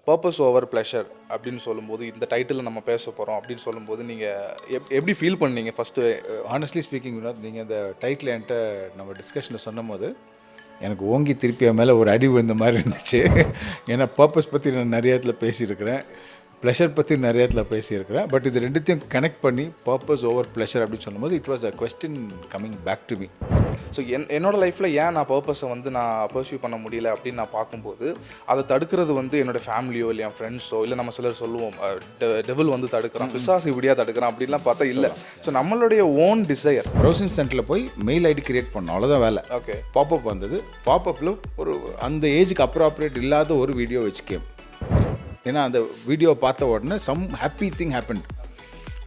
Purpose over pleasure அப்படின்னு சொல்லும்போது, இந்த டைட்டிலில் நம்ம பேச போகிறோம் அப்படின்னு சொல்லும்போது நீங்கள் எப்படி ஃபீல் பண்ணீங்க ஃபஸ்ட்டு? ஹானஸ்ட்லி ஸ்பீக்கிங் வினோத், நீங்கள் இந்த டைட்டில் என்கிட்ட நம்ம டிஸ்கஷனில் சொன்னும் போது எனக்கு ஓங்கி திருப்பிய மேலே ஒரு அடி விழுந்த மாதிரி இருந்துச்சு. ஏன்னா பர்பஸ் பற்றி நான் நிறைய இடத்துல பேசியிருக்கிறேன், ப்ளஷர் பற்றி நிறைய இடத்துல பேசியிருக்கிறேன். பட் இது ரெண்டுத்தையும் கனெக்ட் பண்ணி பர்பஸ் ஓவர் ப்ளஷர் அப்படின்னு சொல்லும்போது it was a question coming back to me. So என்னோடய லைஃப்பில் ஏன் நான் பர்பஸை வந்து நான் பர்சியூ பண்ண முடியல அப்படின்னு நான் பார்க்கும்போது, அதை தடுக்கிறது வந்து என்னோடய ஃபேமிலியோ இல்லை என் ஃப்ரெண்ட்ஸோ இல்லை நம்ம சிலர் சொல்லுவோம் டெவில் வந்து தடுக்கிறான், பிசாசு இப்படியா தடுக்கிறான் அப்படின்லாம் பார்த்தா இல்லை. ஸோ நம்மளுடைய ஓன் டிசையர். ப்ரௌசிங் சென்டரில் போய் மெயில் ஐடி கிரியேட் பண்ணோம், அவ்வளோதான் வேலை. ஓகே, பாப்அப் வந்தது. பாப்அப்பில் ஒரு அந்த ஏஜுக்கு அப்ராப்ரியேட் இல்லாத ஒரு வீடியோ வச்சுக்கேன். ஏன்னா அந்த வீடியோ பார்த்த உடனே some happy thing happen.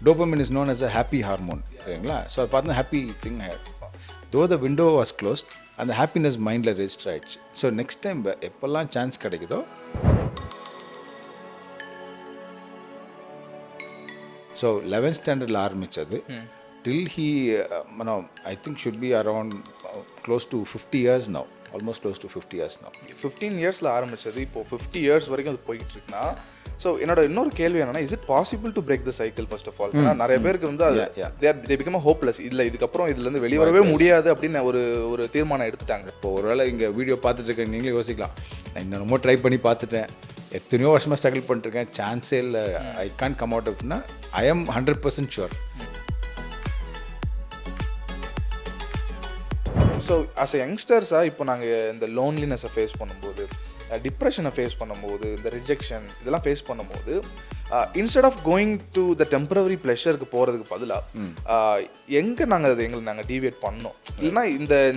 Dopamine is known as a happy hormone, சரிங்களா? ஸோ அதை பார்த்தா happy thing though the window was closed, அந்த ஹாப்பினஸ் மைண்டில் ரெஜிஸ்டர் ஆகிடுச்சு. ஸோ நெக்ஸ்ட் டைம் எப்போல்லாம் சான்ஸ் கிடைக்குதோ, ஸோ 11th ஸ்டாண்டர்டில் ஆரம்பித்தது till he I think should be around close to 50 years now, almost close to 50 years now. 15 இயர்ஸில் ஆரம்பித்தது இப்போது 50 இயர்ஸ் வரைக்கும் அது போயிட்டு இருக்குன்னா, ஸோ என்னோட இன்னொரு கேள்வி என்னன்னா, is it possible to break the cycle first of all? ஏன்னா நிறைய பேருக்கு வந்து தே பிகம் ஹோப்லெஸ், இல்லை இதுக்கப்புறம் இதுலேருந்து வெளிவரவே முடியாது அப்படின்னு ஒரு தீர்மானம் எடுத்துட்டாங்க. இப்போ ஒருவேளை இங்கே வீடியோ பார்த்துட்டு இருக்க நீங்களே யோசிக்கலாம், நான் இன்னொருமோ ட்ரை பண்ணி பார்த்துட்டேன், எத்தனையோ வருஷமாக ஸ்ட்ரகிள் பண்ணிட்டுருக்கேன், சான்ஸே இல்லை, ஐ கான்ட் கம் அவுட் அப்படின்னா I am 100% sure. So as a யங்ஸ்டர்ஸாக இப்போ நாங்கள் இந்த லோன்லினஸை ஃபேஸ் பண்ணும்போது, டிப்ரெஷனை ஃபேஸ் பண்ணும்போது, இந்த ரிஜெக்ஷன் இதெல்லாம் ஃபேஸ் பண்ணும்போது, instead of going to the temporary ப்ளஷருக்கு போகிறதுக்கு பதிலாக எங்கே நாங்கள் டீவியேட் பண்ணோம், இல்லைனா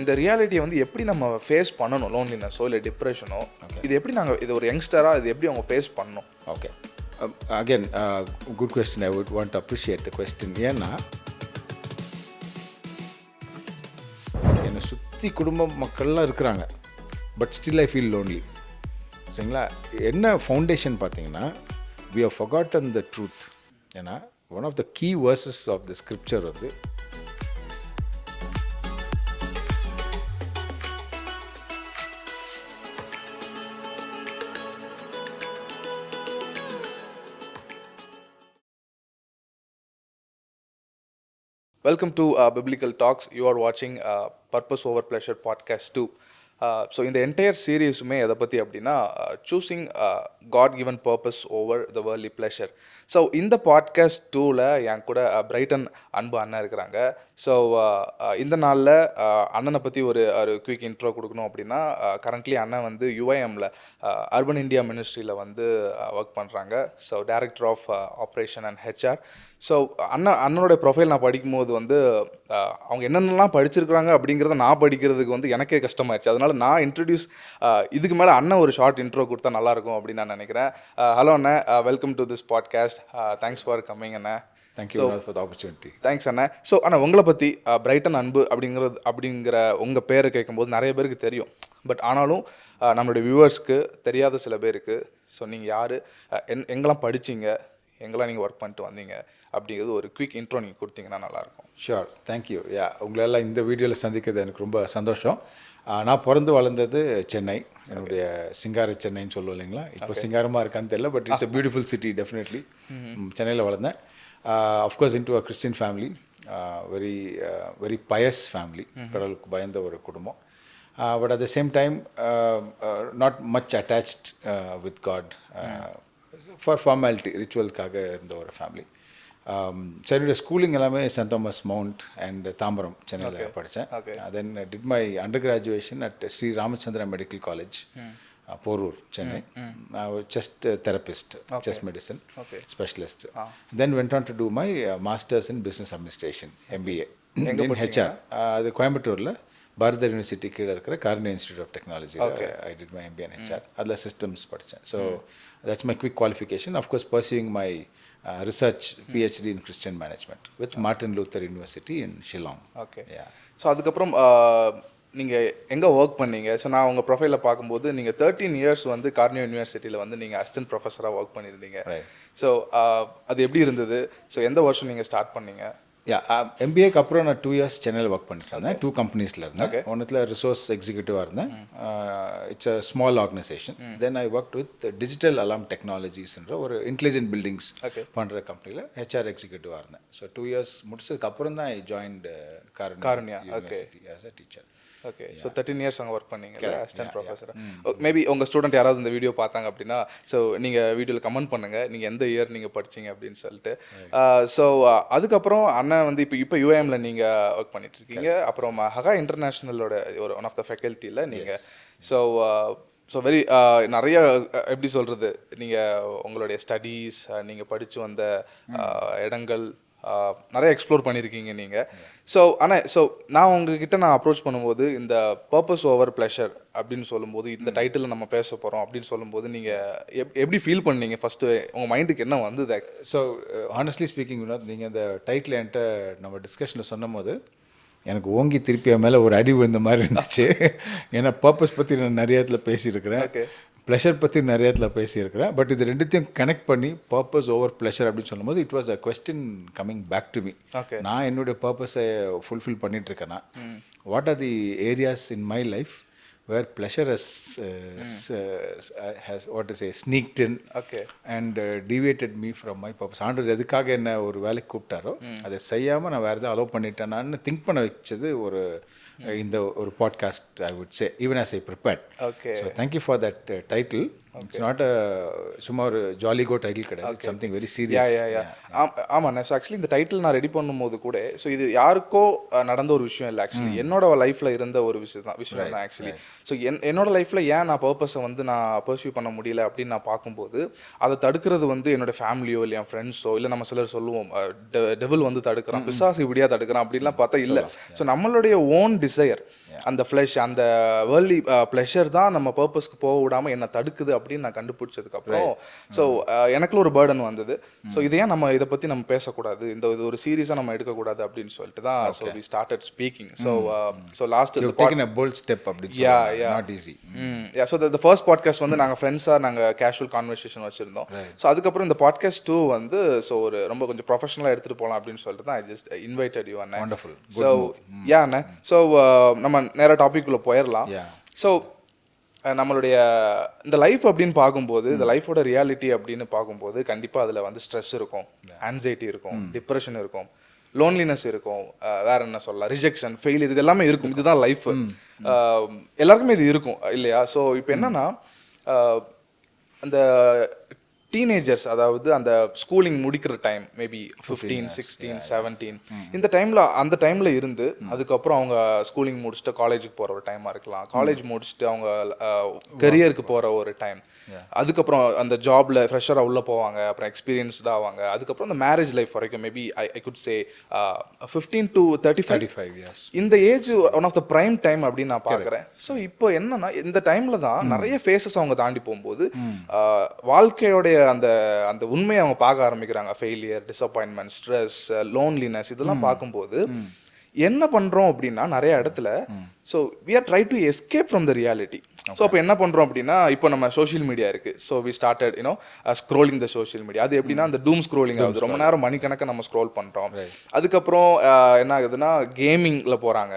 இந்த ரியாலிட்டியை வந்து எப்படி நம்ம ஃபேஸ் பண்ணணும், லோன்லினஸோ இல்லை டிப்ரெஷனோ, இது எப்படி நாங்கள் இது ஒரு யங்ஸ்டராக இது எப்படி அவங்க ஃபேஸ் பண்ணணும்? Okay, again good question. I would want to appreciate the question. ஏன்னா என்னை சுற்றி குடும்ப மக்கள்லாம் இருக்கிறாங்க, but still I feel lonely, சரிங்களா? என்ன ஃபவுண்டேஷன் பார்த்தீங்கன்னா, we have forgotten the truth. ஏன்னா one of the key verses of the scripture வந்து Welcome to Biblical Talks. You are watching Purpose Over Pleasure Podcast 2. So இந்த entire சீரீஸுமே எதை பற்றி அப்படின்னா, choosing God given purpose over the worldly pleasure. So இந்த podcast 2ல் என் கூட பிரைட்டன் அன்பு அண்ணன் இருக்கிறாங்க. ஸோ இந்த நாளில் அண்ணனை பற்றி ஒரு குயிக் இன்ட்ரோ கொடுக்கணும் அப்படின்னா, கரண்ட்லி அண்ணன் வந்து யுஐஎம்மில் அர்பன் இந்தியா மினிஸ்ட்ரியில் வந்து ஒர்க் பண்ணுறாங்க. So director of operation and HR. So அண்ணனோட ப்ரொஃபைல் நான் படிக்கும்போது வந்து அவங்க என்னென்னலாம் படிச்சிருக்கிறாங்க அப்படிங்கிறத நான் படிக்கிறதுக்கு வந்து எனக்கே கஷ்டமாயிடுச்சு. அதனால் நான் இதுக்கு மேலே அண்ணன் ஒரு ஷார்ட் இன்ட்ரோ கொடுத்தா நல்லாயிருக்கும் அப்படின்னு நான் நினைக்கிறேன். ஹலோ அண்ணன், welcome to this podcast. Thanks for coming அண்ணன். Thank you for the opportunity. Thanks அண்ணன். ஸோ அண்ணா, உங்களை பற்றி பிரைட்டன் அன்பு அப்படிங்கிற உங்கள் பேரை கேட்கும்போது நிறைய பேருக்கு தெரியும், பட் ஆனாலும் நம்மளுடைய வியூவர்ஸ்க்கு தெரியாத சில பேருக்கு, ஸோ நீங்கள் யார், எங்கெல்லாம் படிச்சிங்க, எங்கெல்லாம் நீங்கள் ஒர்க் பண்ணிட்டு வந்தீங்க அப்படிங்கிறது ஒரு குயிக் இன்ட்ரோ நீங்கள் கொடுத்தீங்கன்னா நல்லாயிருக்கும். Sure, thank you. உங்களெல்லாம் இந்த வீடியோவில் சந்திக்கிறது எனக்கு ரொம்ப சந்தோஷம். நான் பிறந்து வளர்ந்தது சென்னை, என்னுடைய சிங்கார சென்னைன்னு சொல்லுவோம் இல்லைங்களா? இப்போ சிங்காரமாக இருக்கான்னு தெரியல, but it's a beautiful city definitely. சென்னையில் வளர்ந்தேன். Of course into a Christian family, very pious family, கடவுளுக்கு பயந்த ஒரு குடும்பம். But at the same time not much attached with God, for formality, ரிச்சுவலுக்காக இருந்த ஒரு ஃபேமிலி. என்னுடைய ஸ்கூலிங் எல்லாமே Saint Thomas Mount and Tambaram, சென்னையில் படித்தேன். Then did my under graduation at Sri Ramachandra medical college, Porur, Chennai. Chest therapist, chest medicine specialist. Then went on to do my masters in business administration, MBA in HR. அது கோயம்புத்தூரில் Bharathiar university கீழே இருக்கிற கார்னே institute of technology. I did my MBA in HR. அதில் சிஸ்டம்ஸ் படித்தேன். So that's my quick qualification. Of course pursuing my research PhD in Christian Management with Martin Luther University in Shillong. Okay, so அதுக்கப்புறம் நீங்கள் எங்கே work பண்ணீங்க? So நான் உங்கள் ப்ரொஃபைலில் பார்க்கும்போது நீங்கள் 13 இயர்ஸ் வந்து கார்னே யூனிவர்சிட்டியில் வந்து நீங்கள் அசிஸ்டன்ட் ப்ரொஃபஸராக ஒர்க் பண்ணியிருந்தீங்க. ஸோ அது எப்படி இருந்தது? ஸோ எந்த வருஷம் நீங்கள் ஸ்டார்ட் பண்ணீங்க? எம்பிஏக்கு அப்புறம் நான் 2 இயர்ஸ் சென்னையில் ஒர்க் பண்ணிட்டு இருந்தேன். 2 கம்பெனிஸில் இருந்தேன். ஒன்றுத்தில் ரிசோர்ஸ் எக்ஸிக்யூட்டிவாக இருந்தேன். It's a small organization. Then I work with digital alarm டெக்னாலஜிஸ்ன்ற ஒரு இன்டெலிஜென்ட் பில்டிங்ஸ் பண்ணுற கம்பெனியில் ஹெச்ஆர் எக்ஸிக்யூட்டிவாக இருந்தேன். ஸோ 2 இயர்ஸ் முடிச்சதுக்கு அப்புறம் தான் I joined Karunya university as a teacher. Okay. So 13 years அங்கே ஒர்க் பண்ணீங்க அசிஸ்டன்ட் ப்ரொஃபஸர். மேபி உங்கள் ஸ்டூடெண்ட் யாராவது இந்த வீடியோ பார்த்தாங்க அப்படின்னா ஸோ நீங்கள் வீடியோவில் கமெண்ட் பண்ணுங்கள் நீங்கள் எந்த இயர் நீங்கள் படிச்சீங்க அப்படின்னு சொல்லிட்டு. ஸோ அதுக்கப்புறம் அண்ணன் வந்து இப்போ யூஏஎம்ல நீங்கள் ஒர்க் பண்ணிட்டு இருக்கீங்க. அப்புறம் ஹகா இன்டர்நேஷ்னலோட ஒரு ஒன் ஆஃப் த ஃபேக்கல்ட்டியில் நீங்கள். ஸோ வெரி நிறைய எப்படி சொல்கிறது, நீங்கள் உங்களுடைய ஸ்டடீஸ் நீங்கள் படித்து வந்த இடங்கள் நிறைய எக்ஸ்ப்ளோர் பண்ணியிருக்கீங்க நீங்கள். ஸோ நான் உங்ககிட்ட அப்ரோச் பண்ணும்போது இந்த பர்பஸ் ஓவர் ப்ளஷர் அப்படின்னு சொல்லும்போது இந்த டைட்டில் நம்ம பேச போகிறோம் அப்படின்னு சொல்லும்போது நீங்கள் எப்படி ஃபீல் பண்ணீங்க ஃபஸ்ட்டு, உங்கள் மைண்டுக்கு என்ன வந்தது? ஸோ ஹானஸ்ட்லி ஸ்பீக்கிங் வினோத், நீங்கள் இந்த டைட்டில் என்கிட்ட நம்ம டிஸ்கஷனில் சொன்னும் போது எனக்கு ஓங்கி திருப்பி மேலே ஒரு அடி விழுந்த மாதிரி இருந்துச்சு. ஏன்னா பர்பஸ் பற்றி நான் நிறைய இடத்துல பேசியிருக்கிறேன், ப்ளஷர் பற்றி நிறைய இடத்துல பேசியிருக்கிறேன். பட் இது ரெண்டுத்தையும் கனெக்ட் பண்ணி பர்பஸ் ஓவர் ப்ளஷர் அப்படின்னு சொல்லும்போது it was a question coming back to me. நான் என்னுடைய பர்பஸை ஃபுல்ஃபில் பண்ணிகிட்ருக்கேன்னா what are the areas in my life where pleasure has what to say sneaked in and deviated me from my purpose. ஆண்டவர் எதுக்காக என்ன ஒரு வேலைக்கு கூப்பிட்டாரோ அதை செய்யாமல் நான் வேறு எதாவது அலோவ் பண்ணிட்டேனான்னு திங்க் பண்ண வச்சது ஒரு இந்த ஒரு podcast I would say even as I prepared. So thank you for that title. It's not a சும்மா ஒரு ஜாலி கோ டைட்டில் கிடையாது, சம்திங் வெரி சீரியஸ். ஆமாண்ணே. ஸோ ஆக்சுவலி இந்த டைட்டில் நான் ரெடி பண்ணும்போது கூட ஸோ இது யாருக்கோ நடந்த ஒரு விஷயம் இல்லை, ஆக்சுவலி என்னோட லைஃப்பில் இருந்த ஒரு விஷயம் தான் ஆக்சுவலி. ஸோ என்னோட லைஃப்பில் ஏன் நான் பர்பஸை வந்து நான் பர்சியூ பண்ண முடியல அப்படின்னு நான் பார்க்கும்போது அதை தடுக்கிறது வந்து என்னோட ஃபேமிலியோ இல்லை என் ஃப்ரெண்ட்ஸோ இல்லை நம்ம சிலர் சொல்லுவோம் டெவில் வந்து தடுக்கிறான், பிசாசு இப்படியா தடுக்கிறான் அப்படின்லாம் பார்த்தா இல்லை. ஸோ நம்மளுடைய ஓன் டிசையர், அந்த ஃப்ளஷ், அந்த வேர்ல்ட்லி ப்ளஷர் தான் நம்ம பர்பஸ்க்கு போக விடாமல் என்ன தடுக்குது அப்படின்னு நான் கண்டுபிடிச்சதுக்கப்புறம் ஸோ எனக்குள்ள ஒரு பேர்டன் வந்தது. ஸோ இதை ஏன் நம்ம இதை பற்றி நம்ம பேசக்கூடாது, இந்த இது ஒரு சீரியஸாக நம்ம எடுக்கக்கூடாது அப்படின்னு சொல்லிட்டு தான் so we started speaking. So last bold step அப்படின்னு not easy. So the first podcast வந்து நாங்கள் ஃப்ரெண்ட்ஸாக நாங்கள் கேஷுவல் கான்வர்சேஷன் வச்சுருந்தோம். ஸோ அதுக்கப்புறம் இந்த பாட்காஸ்ட் 2 வந்து ஸோ ஒரு ரொம்ப கொஞ்சம் ப்ரொஃபஷனலாக எடுத்துகிட்டு போகலாம் அப்படின்னு சொல்லிட்டு தான் I just invited you Anna. Wonderful. So Anna, so நம்ம நேராக டாபிக்குள்ளே போயிடலாம். ஸோ நம்மளுடைய இந்த லைஃப் அப்படின்னு பார்க்கும்போது, இந்த லைஃபோட ரியாலிட்டி அப்படின்னு பார்க்கும்போது கண்டிப்பாக அதில் வந்து ஸ்ட்ரெஸ் இருக்கும், ஆன்சைட்டி இருக்கும், டிப்ரெஷன் இருக்கும், லோன்லினஸ் இருக்கும், வேற என்ன சொல்லலாம், ரிஜெக்ஷன், ஃபெயிலியர், இது எல்லாமே இருக்கும். இதுதான் லைஃப். எல்லாருக்குமே இது இருக்கும் இல்லையா? ஸோ இப்போ என்னன்னா அந்த டீனேஜர்ஸ், அதாவது அந்த ஸ்கூலிங் முடிக்கிற டைம், மேபி 15, 16, 17 இந்த டைமில், அந்த டைமில் இருந்து அதுக்கப்புறம் அவங்க ஸ்கூலிங் முடிச்சுட்டு காலேஜுக்கு போகிற ஒரு டைமாக இருக்கலாம், காலேஜ் முடிச்சுட்டு அவங்க கரியருக்கு போகிற ஒரு டைம், அதுக்கப்புறம் அந்த ஜாபில் ஃப்ரெஷராக உள்ளே போவாங்க, அப்புறம் எக்ஸ்பீரியன்ஸ்டாக ஆவாங்க, அதுக்கப்புறம் அந்த மேரேஜ் லைஃப் வரைக்கும் maybe I could say 15 to 35 years. இந்த age one of the prime time அப்படின்னு நான் பார்க்குறேன். ஸோ இப்போ என்னன்னா இந்த டைமில் தான் நிறைய ஃபேஸஸ் அவங்க தாண்டி போகும்போது வாழ்க்கையோடைய அந்த அந்த உண்மையை அவங்க பார்க்க ஆரம்பிக்கிறாங்க. ஃபெயிலியர், டிசப்பாயின்மெண்ட், ஸ்ட்ரெஸ், லோன்லினஸ், இதெல்லாம் பார்க்கும்போது என்ன பண்ணுறோம் அப்படின்னா நிறைய இடத்துல so we are try to escape from the reality. So அப்போ என்ன பண்ணுறோம் அப்படின்னா இப்போ நம்ம சோஷியல் மீடியா இருக்குது. So we started scrolling the social media. அது எப்படின்னா அந்த டூம் ஸ்க்ரோலிங் ஆகுது, ரொம்ப நேரம் மணிக்கணக்காக நம்ம ஸ்க்ரோல் பண்ணுறோம். அதுக்கப்புறம் என்ன ஆகுதுன்னா கேமிங்கில் போகிறாங்க,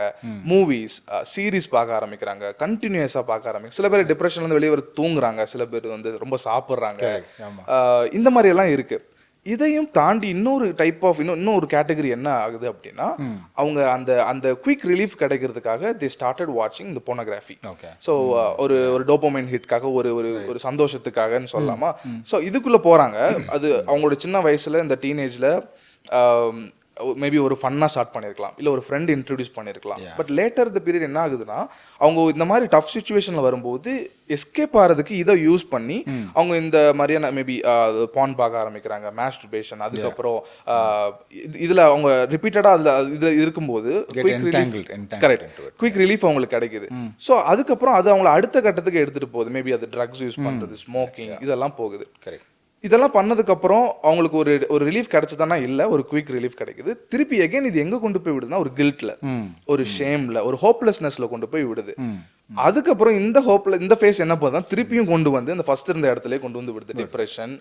மூவிஸ், சீரீஸ் பார்க்க ஆரம்பிக்கிறாங்க, கண்டினியூஸாக பார்க்க ஆரம்பிக்கிறாங்க. சில பேர் டிப்ரெஷன்லேருந்து வெளியே வர தூங்குறாங்க, சில பேர் வந்து ரொம்ப சாப்பிட்றாங்க, இந்த மாதிரியெல்லாம் இருக்குது. இதையும் தாண்டி இன்னொரு டைப் ஆஃப் இன்னொரு கேட்டகரி என்ன ஆகுது அப்படின்னா அவங்க அந்த அந்த குயிக் ரிலீஃப் கிடைக்கிறதுக்காக தே ஸ்டார்டட் வாட்சிங் இந்த போனோகிராஃபி. ஸோ ஒரு டோபமைன் ஹிட்காக, ஒரு சந்தோஷத்துக்காகன்னு சொல்லலாமா. ஸோ இதுக்குள்ளே போகிறாங்க. அது அவங்களோட சின்ன வயசில் இந்த டீனேஜில் மேபி ஒரு ஃபன்னாக ஸ்டார்ட் பண்ணியிருக்கலாம், இல்லை ஒரு ஃப்ரெண்ட் இன்ட்ரடியூஸ் பண்ணியிருக்கலாம். பட் லேட்டர் த பீரியட் என்ன ஆகுதுன்னா அவங்க இந்த மாதிரி டஃப் சுச்சுவேஷனில் வரும்போது எஸ்கேப் ஆகிறதுக்கு இதை யூஸ் பண்ணி அவங்க இந்த மாதிரியான மேபி பான் பார்க்க ஆரம்பிக்கிறாங்க, மாஸ்டர்பேஷன், அதுக்கப்புறம் இதில் அவங்க ரிப்பீட்டடாக இதில் இருக்கும்போது குயிக் ரிலீஃப் அவங்களுக்கு கிடைக்குது. ஸோ அதுக்கப்புறம் அது அவங்களை அடுத்த கட்டத்துக்கு எடுத்துகிட்டு போகுது. மேபி அது ட்ரக்ஸ் யூஸ் பண்ணுறது, ஸ்மோக்கிங், இதெல்லாம் போகுது. இதெல்லாம் பண்ணதுக்கப்புறம் அவங்களுக்கு ஒரு ரிலீஃப் கிடைச்சதானா இல்லை, ஒரு குயிக் ரிலீஃப் கிடைக்குது. திருப்பி அகைன் இது எங்கே கொண்டு போய் விடுதுன்னா ஒரு கில்ட்டில், ஒரு ஷேமில், ஒரு ஹோப்லெஸ்னஸில் கொண்டு போய் விடுது. அதுக்கப்புறம் இந்த ஹோப்ல இந்த ஃபேஸ் என்ன பண்ணுதான் திருப்பியும் கொண்டு வந்து இந்த ஃபர்ஸ்ட் இருந்த இடத்துல கொண்டு வந்து விடுது. டிப்ரெஷன்,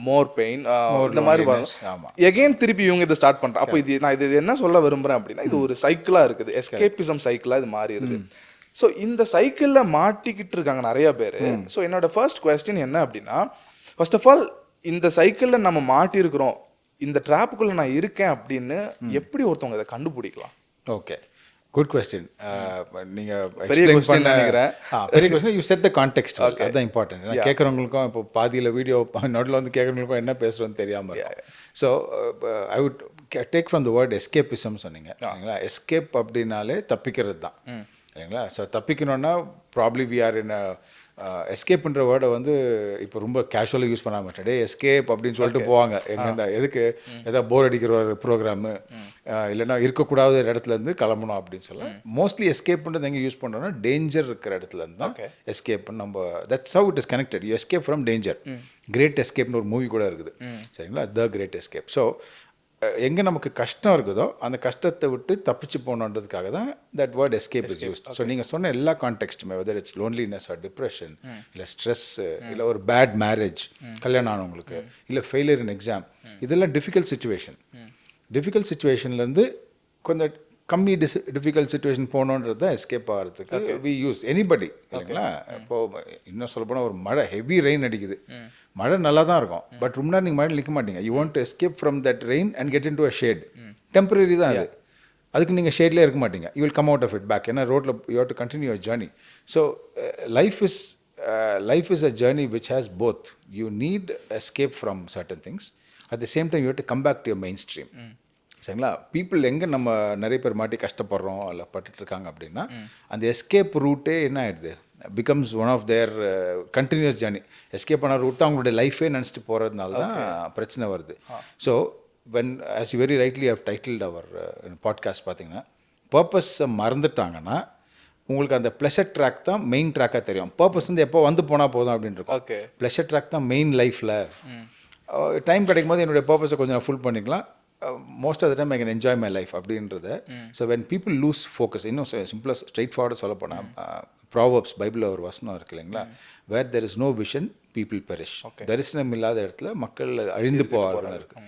மோர் பெயின், இந்த மாதிரி வரும். எகைன் திருப்பி இவங்க இதை ஸ்டார்ட் பண்றாங்க. அப்போ இது நான் இது என்ன சொல்ல விரும்புறேன் அப்படின்னா, இது ஒரு சைக்கிளா இருக்குது, எஸ்கேபிசம் சைக்கிளா இது மாறிடுது. ஸோ இந்த சைக்கிளில் மாட்டிக்கிட்டு இருக்காங்க நிறைய பேர். ஸோ என்னோட ஃபர்ஸ்ட் கொஸ்டின் என்ன அப்படின்னா, ஃபர்ஸ்ட் ஆஃப் ஆல் இந்த சைக்கிளில் நம்ம மாட்டியிருக்கிறோம், இந்த ட்ராப்புக்குள்ளே நான் இருக்கேன் அப்படின்னு எப்படி ஒருத்தவங்க இதை கண்டுபிடிக்கலாம்? Okay, good question. நீங்கள் பெரிய கொஸ்டின் நினைக்கிறேன். பெரிய question. You said the context, அதுதான் இம்பார்ட்டன்ட். நான் கேட்குறவங்களுக்கும் இப்போ பாதியில் வீடியோ நோட்டில் வந்து கேட்குறவங்களுக்கும் என்ன பேசுகிறோன்னு தெரியாமல். So I would take from the word escapism சொன்னீங்க இல்லைங்களா. எஸ்கேப் அப்படின்னாலே தப்பிக்கிறது தான் இல்லைங்களா. ஸோ தப்பிக்கணும்னா ப்ராப்ளி வி ஆர் இன் எஸ்கேப்ன்ற வேர்டை வந்து இப்போ ரொம்ப கேஷுவலாக யூஸ் பண்ண மாட்டேன். எஸ்கேப் அப்படின்னு சொல்லிட்டு போவாங்க. எங்கே எதுக்கு எதாவது போர் அடிக்கிற ஒரு ப்ரோக்ராமு இல்லைன்னா இருக்கக்கூடாத இடத்துலேருந்து கிளம்பணும் அப்படின்னு சொல்ல. மோஸ்ட்லி எஸ்கேப்ன்றது எங்கே யூஸ் பண்ணுறோன்னா டேஞ்சர் இருக்கிற இடத்துலேருந்து தான் எஸ்கேப்னு நம்ம, that's how it is connected. You escape from danger. Great எஸ்கேப்னு ஒரு மூவி கூட இருக்குது சரிங்களா, த கிரேட் எஸ்கேப். ஸோ எங்கே நமக்கு கஷ்டம் இருக்குதோ அந்த கஷ்டத்தை விட்டு தப்பிச்சு போகணுன்றதுக்காக தான் that word escape is used. So நீங்கள் சொன்ன எல்லா கான்டெக்ஸ்ட்டுமே, whether it's loneliness or depression, இல்லை ஸ்ட்ரெஸ்ஸு, இல்லை ஒரு பேட் மேரேஜ், கல்யாணம் ஆனவங்களுக்கு, இல்லை ஃபெயிலியர் இன் எக்ஸாம், இதெல்லாம் டிஃபிகல்ட் சுச்சுவேஷன். டிஃபிகல்ட் சுச்சுவேஷன்லேருந்து கொஞ்சம் கம்மி டிஃபிகல்ட் சுச்சுவேஷன் போகணுன்றது தான் எஸ்கேப் ஆகிறதுக்கு வி யூஸ் எனிபடி இல்லைங்களா. இப்போது இன்னும் சொல்ல போனால் ஒரு மழை, ஹெவி ரெயின் அடிக்குது, மழை நல்லா தான் இருக்கும், பட் ரொம்ப நேரம் நீங்கள் மழையில் நிற்க மாட்டீங்க. You want to escape from that rain and get into a shade. Temporary தான் அது, அதுக்கு நீங்கள் ஷேட்லேயே இருக்க மாட்டீங்க. You will come out of it back. ஏன்னா ரோட்டில் you have to continue your journey. So life is a journey which has both. You need escape from certain things. At the same time, you have to come back to your mainstream. சரிங்களா. People எங்கே நம்ம நிறைய பேர் மாட்டி கஷ்டப்படுறோம் இல்லை பட்டுட்ருக்காங்க அப்படின்னா, அந்த எஸ்கேப் ரூட்டே என்ன ஆகிடுது, becomes one of their continuous journey. Escape பண்ண ரூட் தான் அவங்களுடைய லைஃபே நினச்சிட்டு போகிறதுனால தான் பிரச்சனை வருது. So when as you very rightly how titled our podcast பார்த்தீங்கன்னா, பர்பஸை மறந்துட்டாங்கன்னா உங்களுக்கு அந்த ப்ளஷர் ட்ராக் தான் மெயின் ட்ராக்காக தெரியும். பர்பஸ் வந்து எப்போ வந்து போனால் போதும் அப்படின்னு இருக்கும். ப்ளஷர் ட்ராக் தான் மெயின் லைஃப்பில். டைம் கிடைக்கும் போது என்னுடைய பர்பஸை கொஞ்சம் ஃபுல் பண்ணிக்கலாம். Most of the time I can enjoy my life அப்படின்றத. So when people loose focus, இன்னும் சிம்பிளாக ஸ்ட்ரெயிட் ஃபார்வர்டாக சொல்ல போனால், ப்ராவர்ப்ஸ் பைபிளில் ஒரு வசனம் இருக்கு இல்லைங்களா, where there is no vision people perish. தரிசனம் இல்லாத இடத்துல மக்கள் அழிந்து போவார்கள் இருக்கு.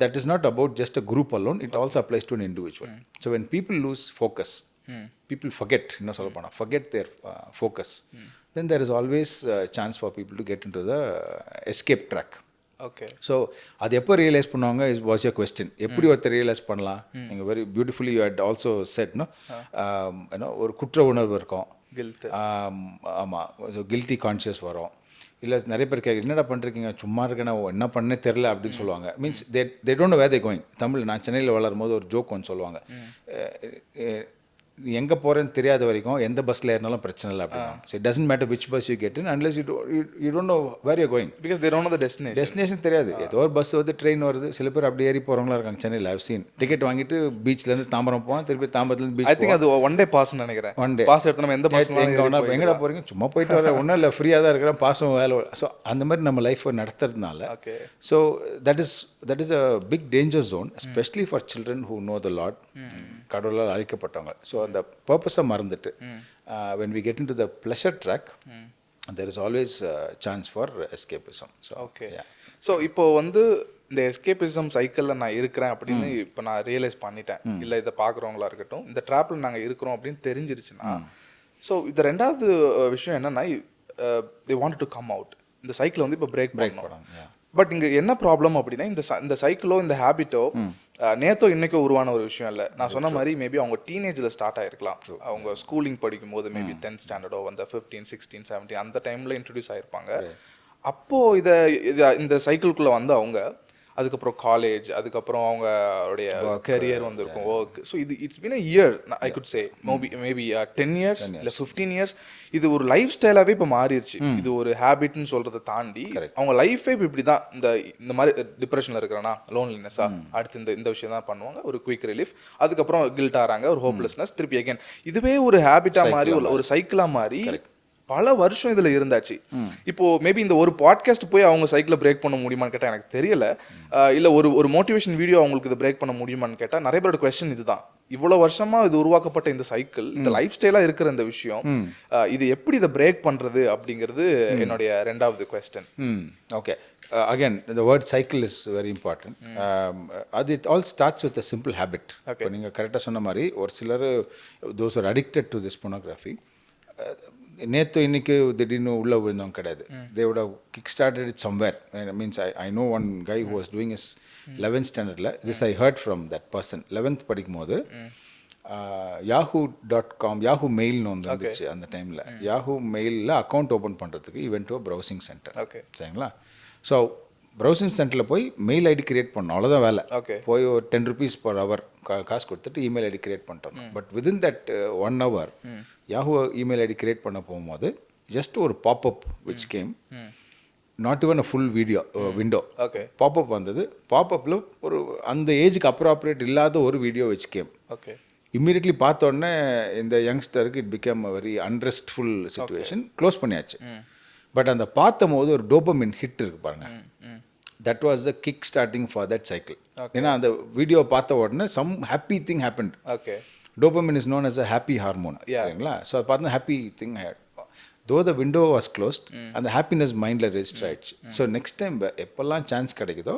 That is not about just a group alone, it also applies to an individual. So when people lose focus, people forget, forget their focus, then there is always a chance for people to get into the escape track. Okay. So அது எப்போ realise பண்ணுவாங்க is was your question. எப்படி ஒருத்தர் realise பண்ணலாம்? நீங்கள் very beautifully you had also said ஏன்னா ஒரு குற்ற உணர்வு இருக்கும், ஆமாம், ஸோ கில்ட்டி கான்ஷியஸ் வரும். இல்லை நிறைய பேர் என்னடா பண்ணுறீங்க, சும்மா இருக்கேன்னா என்ன பண்ணே தெரில அப்படின்னு சொல்லுவாங்க. Means they don't know where they going. Tamil நான் சென்னையில் வளரும் போது ஒரு ஜோக் ஒன்று சொல்லுவாங்க, நீ எங்கே போகிறேன்னு தெரியாத வரைக்கும் எந்த பஸ்ஸில் ஏறினாலும் பிரச்சனை இல்லை அப்படின்னா. So it doesn't matter which bus you get in unless you don't know where you going, because they don't know the destination தெரியாது. ஏதோ ஒரு பஸ் வருது, ட்ரெயின் வருது, சில பேர் அப்படி ஏறி போகிறவங்களா இருக்காங்க சென்னையில். ஹவ் சீன் டிக்கெட் வாங்கிட்டு பீச்லேருந்து தாம்பரம் போவான், திருப்பி தாம்பரத்துலேருந்து பீச். ஐ திங்க் அது ஒன் டே பாஸ்ன்னு நினைக்கிறேன். ஒன் டே பாஸ் எடுத்து நம்ம எந்த பஸ் எங்கே வேணால் எங்கடா போகிறீங்க, சும்மா போயிட்டு வர, ஒன்றும் இல்லை, ஃப்ரீயாக தான் இருக்கிறேன், பாஸும் வேலை. ஸோ அந்த மாதிரி நம்ம லைஃப்பை நடத்துறதுனால, so that is a big danger zone, especially for children who know the Lord, கடவுளால் அழைக்கப்பட்டவங்க. ஸோ அந்த பர்பஸை மறந்துட்டு when we get into the pleasure track, there is always a chance for escapism. So okay, so இப்போ வந்து இந்த escapism சைக்கிளில் நான் இருக்கிறேன் அப்படின்னு இப்போ நான் ரியலைஸ் பண்ணிட்டேன், இல்லை இதை பார்க்குறவங்களா இருக்கட்டும், இந்த ட்ராப்பில் நாங்கள் இருக்கிறோம் அப்படின்னு தெரிஞ்சிருச்சுன்னா, ஸோ இது ரெண்டாவது விஷயம் என்னன்னா, they wanted to come out. இந்த சைக்கிளை வந்து இப்போ பிரேக் பண்ணணும். பட் இங்கே என்ன ப்ராப்ளம் அப்படின்னா, இந்த சைக்கிளோ இந்த ஹேபிட்டோ நேத்தோ இன்னைக்கோ உருவான ஒரு விஷயம் இல்லை. நான் சொன்ன மாதிரி மேபி அவங்க டீனேஜில் ஸ்டார்ட் ஆகிருக்கலாம். அவங்க ஸ்கூலிங் படிக்கும் போது மேபி 10th ஸ்டாண்டர்டோ அந்த 15, 16, 17 அந்த டைமில் இன்ட்ரடியூஸ் ஆகிருப்பாங்க. அப்போது இந்த சைக்கிள்குள்ளே வந்து அவங்க அதுக்கப்புறம் காலேஜ், அதுக்கப்புறம் அவங்களுடைய கரியர் வந்திருக்கும், work. So it's been a year, I could say maybe 10 years இல்லை 15 years. இது ஒரு லைஃப் ஸ்டைலாகவே இப்போ மாறிடுச்சு. இது ஒரு ஹேபிட்னு சொல்கிறத தாண்டி அவங்க லைஃபே இப்போ இப்படி தான். இந்த மாதிரி டிப்ரெஷனில் இருக்கிறேன்னா, லோன்லினஸா, அடுத்து இந்த விஷயம் தான் பண்ணுவாங்க, ஒரு குயிக் ரிலீஃப், அதுக்கப்புறம் கில்ட் ஆகிறாங்க, ஒரு ஹோப்லெஸ்னஸ், திருப்பி அகேன். இதுவே ஒரு ஹேபிட்டாக மாறி, ஒரு சைக்கிளாக மாறி பல வருஷம் இதில் இருந்தாச்சு. இப்போ மேபி இந்த ஒரு பாட்காஸ்ட் போய் அவங்க சைக்கிளை பிரேக் பண்ண முடியுமான்னு கேட்டால் எனக்கு தெரியல. இல்லை ஒரு மோட்டிவேஷன் வீடியோ அவங்களுக்கு இதை பிரேக் பண்ண முடியுமான்னு கேட்டால் நிறைய பேரோட கொஸ்டின் இதுதான். இவ்வளோ வருஷமா இது உருவாக்கப்பட்ட இந்த சைக்கிள், இந்த லைஃப் ஸ்டைலாக இருக்கிற இந்த விஷயம், இது எப்படி இதை பிரேக் பண்ணுறது அப்படிங்கிறது என்னுடைய ரெண்டாவது question. Okay, again the word cycle is very important. அது it all starts with a simple habit. இப்போ நீங்கள் கரெக்டாக சொன்ன மாதிரி ஒரு சிலர் those are addicted to this pornography. நேற்று இன்னைக்கு திடீர்னு உள்ளே விழுந்தவங்க கிடையாது. they would have kick started it somewhere. Means I know one guy who was doing his 11th standardல, this I heard from that person. 11th படிக்கும் போது yahoo.com யாஹூ மெயில்னு ஒன்று இருந்துச்சு அந்த டைமில். யாஹூ மெயிலில் அக்கௌண்ட் ஓப்பன் பண்ணுறதுக்கு ஈவென்ட் டு ப்ரௌசிங் சென்டர். சரிங்களா? So browsing சென்டரில் போய் மெயில் ஐடி கிரியேட் பண்ணணும், அவ்வளோதான் வேலை. போய் ஒரு 10 rupees per hour காசு கொடுத்துட்டு இமெயில் ஐடி கிரியேட் பண்ணிட்டோம். But within that 1 hour Yahoo email ID create பண்ண போகும்போது ஜஸ்ட் ஒரு popup which came, not even a full video window, popup வந்தது. பாப்அப்பில் ஒரு அந்த ஏஜுக்கு அப்ராப்ரியேட் இல்லாத ஒரு வீடியோ விச் கேம். இம்மீடியட்லி பார்த்த உடனே இந்த யங்ஸ்டருக்கு it become a very unrestful situation. Close பண்ணியாச்சு. பட் அந்த பார்த்தும் போது ஒரு டோபமின் ஹிட் இருக்கு பாருங்க, that was the kick starting for that cycle. ஏன்னா அந்த வீடியோ பார்த்த உடனே some happy thing happened. Dopamine is known as a happy hormone. சரிங்களா? ஸோ அது பார்த்தா happy thing had. Though the window was closed, அந்த ஹாப்பினஸ் மைண்டில் ரெஜிஸ்டர் ஆயிடுச்சு. ஸோ நெக்ஸ்ட் டைம் எப்போல்லாம் சான்ஸ் கிடைக்குதோ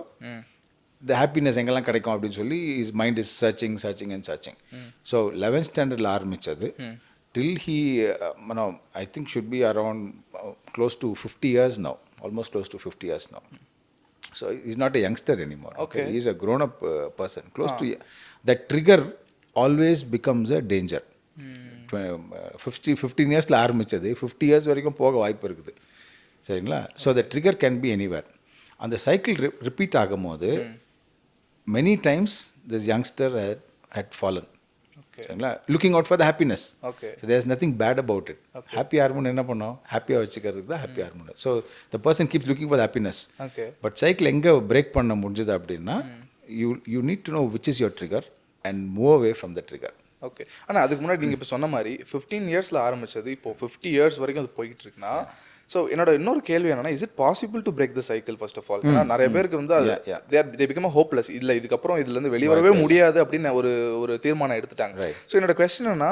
the happiness எங்கெல்லாம் கிடைக்கும் அப்படின்னு சொல்லி his mind is searching and searching. So 11th standardல ஆரம்பிச்சது till he I think should be around close to 50 years now, almost close to 50 years now. So he's not a youngster anymore. He is a grown up person. Close to that trigger always becomes a danger. 15 yearsல ஆரம்பிச்சது 50 years வரைக்கும் போக வாய்ப்பு இருக்குது. சரிங்களா? So the trigger can be anywhere. அந்த cycle repeat ஆகும்போது many times this youngster had fallen. சரிங்களா? looking out for the happiness. So there is nothing bad about it. happy hormone என்ன பண்ணோம், ஹாப்பியாக வச்சுக்கிறதுக்கு தான் happy hormone. So the person keeps looking for the happiness. But cycle எங்கே break பண்ண முடிஞ்சது அப்படின்னா you need to know which is your trigger and move away from the trigger. Okay. ஆனால் அதுக்கு முன்னாடி நீங்கள் இப்போ சொன்ன மாதிரி 15 இயர்ஸில் ஆரம்பிச்சது இப்போ 50 years வரைக்கும் அது போயிட்டு இருக்குன்னா, ஸோ என்னோட இன்னொரு கேள்வி என்னன்னா, is it possible to break the cycle first of all? ஏன்னா நிறைய பேருக்கு வந்து தே பிகம் ஹோப்லெஸ், இல்லை இதுக்கப்புறம் இதுலேருந்து வெளிவரவே முடியாது அப்படின்னு ஒரு தீர்மானம் எடுத்துட்டாங்க. ஸோ என்னோட கொஸ்டின் என்னன்னா,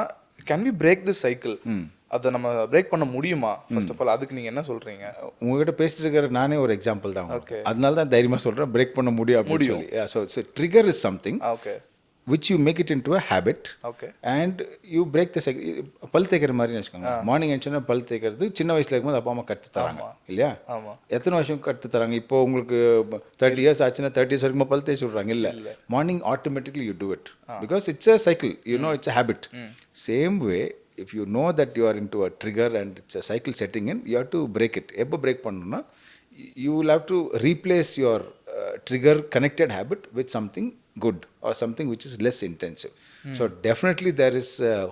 can we break this cycle? அதை நம்ம பிரேக் பண்ண முடியுமா ஃபர்ஸ்ட் ஆஃப் ஆல்? அதுக்கு நீங்கள் என்ன சொல்கிறீங்க? உங்ககிட்ட பேசிட்டு இருக்கிற நானே ஒரு எக்ஸாம்பிள் தான். அதனால தான் தைரியமாக சொல்கிறேன், பிரேக் பண்ண முடியும் சொல்லி. So trigger is something which you make it into a habit. And you break the cycle. பல் தேய்க்கிற மாதிரி வச்சுக்கோங்க. மார்னிங் எழுந்துச்சுன்னா பல் தேய்க்கிறது சின்ன வயசில் இருக்கும்போது அப்பா அம்மா கற்று தராங்க இல்லையா? எத்தனை வருஷம் கற்று தராங்க? இப்போ உங்களுக்கு 30 years ஆச்சுன்னா 30 years வரைக்கும் பல் தேய்ச்சி விட்றாங்க. இல்லை, morning automatically you do it because it's a cycle. You know it's a habit. Same way if you know that you are into a trigger and it's a cycle setting in, you have to break it. எப்போ break பண்ணணும்னா you will have to replace your trigger connected habit with something good or something which is less intensive. So definitely there is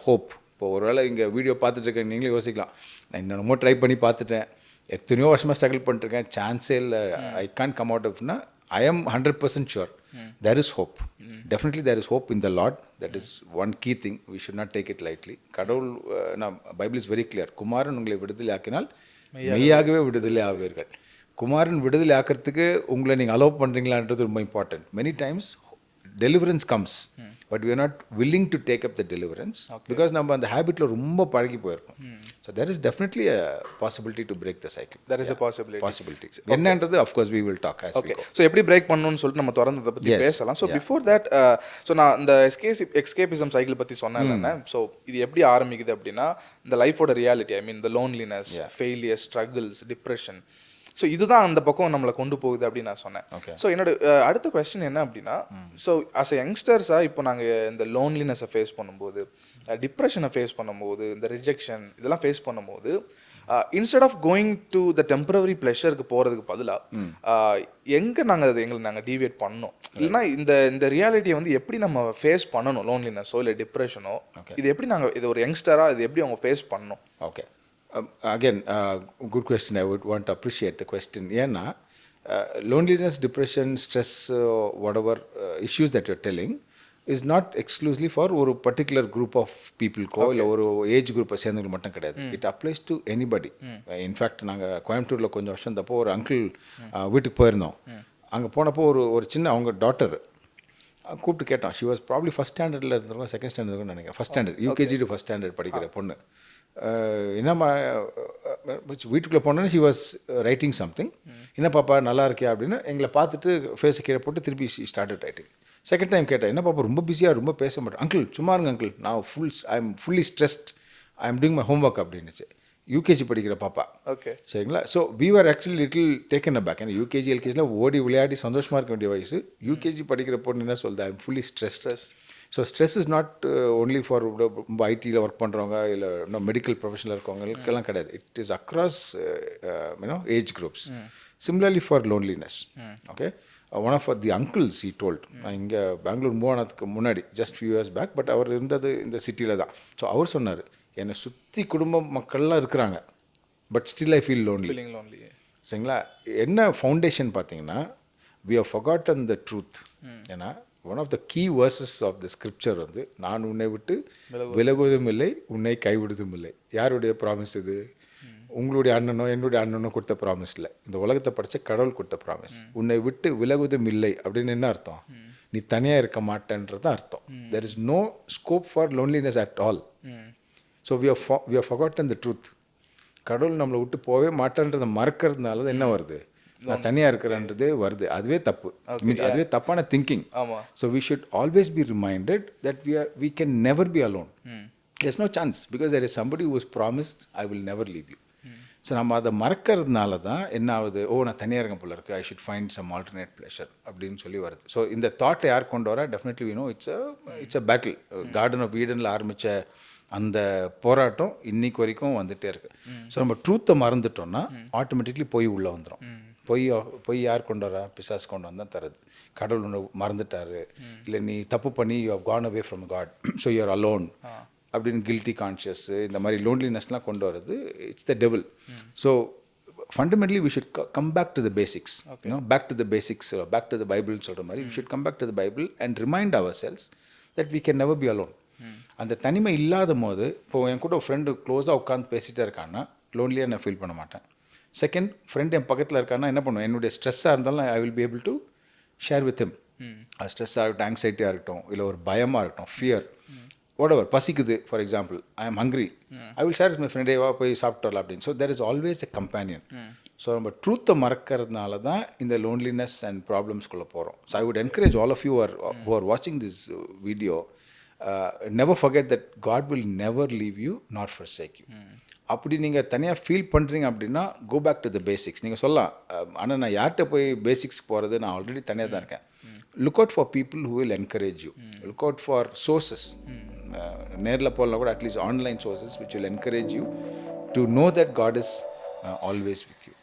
hope. இப்போ ஒருவேளை இங்கே video பார்த்துட்டு இருக்கேன், நீங்களே யோசிக்கலாம், நான் இன்னொரு ட்ரை பண்ணி பார்த்துட்டேன், எத்தனையோ வருஷமாக ஸ்ட்ரகிள் பண்ணிட்டுருக்கேன், சான்ஸே இல்லை, ஐ கான்ட் கம் அவுட் ஆஃப்னா, I am 100% sure there is hope. Definitely there is hope in the Lord. That is one key thing. We should not take it lightly. கடவுள், பைபிள் இஸ் வெரி கிளியர். குமாரன் உங்களை விடுதலை ஆக்கினால் மெய்யாகவே விடுதலை ஆவீர்கள். குமாரன் விடுதலை ஆக்கிறதுக்கு உங்களை நீங்கள் அலோவ் பண்ணுறீங்களான்றது ரொம்ப important. Many times deliverance comes, but we are not willing to take up the deliverance because நம்ம அந்த ஹேபிட்ல ரொம்ப பழகி போயிருக்கோம். So there is definitely a possibility to break the cycle. There is a possibility. என்னன்றது of course we will talk as we go. So எப்படி break பண்ணனும்னு சொல்லிட்டு நம்ம தொடர்ந்து பத்தி பேசலாம். So before that, so நான் இந்த escapism cycle பத்தி சொன்னேன்ல, so இது எப்படி ஆரம்பிக்குது அப்படின்னா, இந்த லைஃபோட reality, I mean the loneliness, failure, struggles, depression, so இதுதான் அந்த பக்கம் நம்மளை கொண்டு போகுது அப்படின்னு நான் சொன்னேன். ஸோ என்னோட அடுத்த கொஸ்டின் என்ன அப்படின்னா, ஸோ அஸ் எ யங்ஸ்டர்ஸாக இப்போ நாங்கள் இந்த லோன்லினஸை ஃபேஸ் பண்ணும்போது, டிப்ரெஷனை ஃபேஸ் பண்ணும்போது, இந்த ரிஜெக்ஷன் இதெல்லாம் ஃபேஸ் பண்ணும்போது, instead of going to the temporary ப்ளஷருக்கு போகிறதுக்கு பதிலாக எங்கே நாங்கள் டீவியேட் பண்ணோம், இல்லைனா இந்த ரியாலிட்டியை வந்து எப்படி நம்ம ஃபேஸ் பண்ணணும், லோன்லினஸோ இல்லை டிப்ரெஷனோ, இது எப்படி நாங்கள் இது ஒரு யங்ஸ்டராக இது எப்படி அவங்க ஃபேஸ் பண்ணணும்? Okay, again, good question. I would want to appreciate the question. ஏன்னா loneliness, depression, stress, whatever issues that you're telling is not exclusively for ஒரு particular group of people கோ இல்லை ஒரு ஏஜ் குரூப்பை சேர்ந்தவங்க மட்டும் கிடையாது. It applies to anybody. In fact நாங்கள் கோயம்புத்தூரில் கொஞ்சம் வருஷம் தப்போ ஒரு அங்கிள் வீட்டுக்கு போயிருந்தோம். அங்கே போனப்போ ஒரு சின்ன அவங்க டாட்டர் கூப்பிட்டு கேட்டோம். ஷி வாஸ் ப்ராப்ளி ஃபஸ்ட் ஸ்டாண்டர்டில் இருந்திருக்கோம், செகண்ட் ஸ்டாண்டர்ட் நினைக்கிறேன், first standard, UKG to first standard படிக்கிற பொண்ணு. என்னம்மா வீட்டுக்குள்ளே போனோன்னு ஷி வாஸ் ரைட்டிங் சம்திங். என்ன பாப்பா நல்லா இருக்கியா அப்படின்னு எங்களை பார்த்துட்டு ஃபேஸை கீழே போட்டு திருப்பி she started writing. Second time கேட்டேன், என்ன பாப்பா ரொம்ப பிஸியாக ரொம்ப பேச மாட்டேன். அங்கிள் சும்மா இருங்க அங்கிள், நான் I am fully stressed, I am doing my home work அப்படின்னுச்சு. யூகேஜி படிக்கிற பாப்பா. ஓகே, சரிங்களா. So we are actually little taken a back. ஏன்னா யூகேஜி எல்கேஜியில் ஓடி விளையாடி சந்தோஷமாக இருக்க வேண்டிய வயசு. யூகேஜி படிக்கிற பொண்ணு என்ன சொல்லுது, ஐ am fully stress. So stress is not only for ரொம்ப ஐடியில் ஒர்க் பண்ணுறவங்க இல்லை இன்னும் மெடிக்கல் ப்ரொஃபஷனில் இருக்கவங்களுக்கெல்லாம் கிடையாது. It is across age groups. Similarly for loneliness. Okay, one of the uncles he told, நான் இங்கே பெங்களூர் மூவ் ஆனதுக்கு முன்னாடி just few years back, but அவர் இருந்தது இந்த சிட்டியில் தான். ஸோ அவர் சொன்னார், என்னை சுற்றி குடும்ப மக்கள்லாம் இருக்கிறாங்க, but still I feel lonely. சரிங்களா. என்ன ஃபவுண்டேஷன் பார்த்தீங்கன்னா, we have forgotten the truth. ஏன்னா one of the key verses of the scripture வந்து, நான் உன்னை விட்டு விலகுவதும் இல்லை, உன்னை கைவிடுவதும் இல்லை. யாருடைய ப்ராமிஸ் இது? உங்களுடைய அண்ணனோ என்னுடைய அண்ணனோ கொடுத்த ப்ராமிஸ் இல்லை, இந்த உலகத்தை படித்த கடவுள் கொடுத்த ப்ராமிஸ். உன்னை விட்டு விலகுவதும் இல்லை அப்படின்னு என்ன அர்த்தம்? நீ தனியாக இருக்க மாட்டேன்றது அர்த்தம். There is no scope for loneliness at all. So we have forgotten the truth. கடவுள் நம்மளை விட்டு போகவே மாட்டேன்றதை மறக்கிறதுனால தான் என்ன வருது, நான் தனியாக இருக்கிறேன்றதே வருது. அதுவே தப்பு, மீன்ஸ் அதுவே தப்பான thinking. So we should always be reminded that we can never be alone. There's no chance because there is somebody who has promised, I will never leave you. So நம்ம அதை மறக்கிறதுனால தான் என்ன ஆகுது, நான் தனியாக இருக்க போல இருக்குது, I should find some alternate pleasure அப்படின்னு சொல்லி வருது. ஸோ இந்த தாட்டை யார் கொண்டு வரா, definitely we know it's a battle. Garden of ஈடனில் ஆரம்பித்த அந்த போராட்டம் இன்னைக்கு வரைக்கும் வந்துகிட்டே இருக்குது. ஸோ நம்ம ட்ரூத்தை மறந்துட்டோம்னா ஆட்டோமேட்டிக்லி பொய் உள்ளே வந்துடும். பொய் யார் கொண்டு வரா, பிசாசு கொண்டு வந்தால் தருது. கடவுள் ஒன்று மறந்துட்டாரு, இல்லை நீ தப்பு பண்ணி you have gone away from God, so you are alone அப்படின்னு கில்ட்டி கான்ஷியஸ், இந்த மாதிரி லோன்லினஸ்லாம் கொண்டு வரது it's the devil. So fundamentally we should come back to the basics. Back to the basics, back to the பைபிள்னு சொல்கிற மாதிரி we should come back to the Bible and remind ourselves that we can never be alone. அந்த தனிமை இல்லாத போது, இப்போ என் கூட ஒரு ஃப்ரெண்டு க்ளோஸாக உட்காந்து பேசிகிட்டே இருக்கான்னா லோன்லியாக நான் ஃபீல் பண்ண மாட்டேன். செகண்ட், ஃப்ரெண்ட் என் பக்கத்தில் இருக்கான்னா என்ன பண்ணுவேன், என்னுடைய ஸ்ட்ரெஸ்ஸாக இருந்தாலும் I will be able to share with him. அது ஸ்ட்ரெஸ்ஸாக இருக்கட்டும், ஆங்ஸைட்டியாக இருக்கட்டும், இல்லை ஒரு பயமாக இருக்கட்டும், ஃபியர், whatever, பசிக்குது for example, I am hungry, I will share with my friend, வா போய் சாப்பிட்டு வரலாம் அப்படின்னு. So there is always a companion. So நம்ம ட்ரூத்தை மறக்கிறதுனால தான் இந்த லோன்லினஸ் அண்ட் ப்ராப்ளம்ஸ்குள்ளே போகிறோம். So I would encourage all of you who are watching this video, never forget that God will never leave you nor forsake you. அப்படி நீங்கள் தனியாக ஃபீல் பண்ணுறீங்க அப்படின்னா go back to the basics. நீங்கள் சொல்லலாம், ஆனால் நான் யார்கிட்ட போய் பேசிக்ஸ் போகிறது, நான் ஆல்ரெடி தனியாக தான் இருக்கேன். Look out for people who will encourage you. Look out for sources, நேரில் போகலாம் கூட at least online sources which will encourage you to know that God is always with you.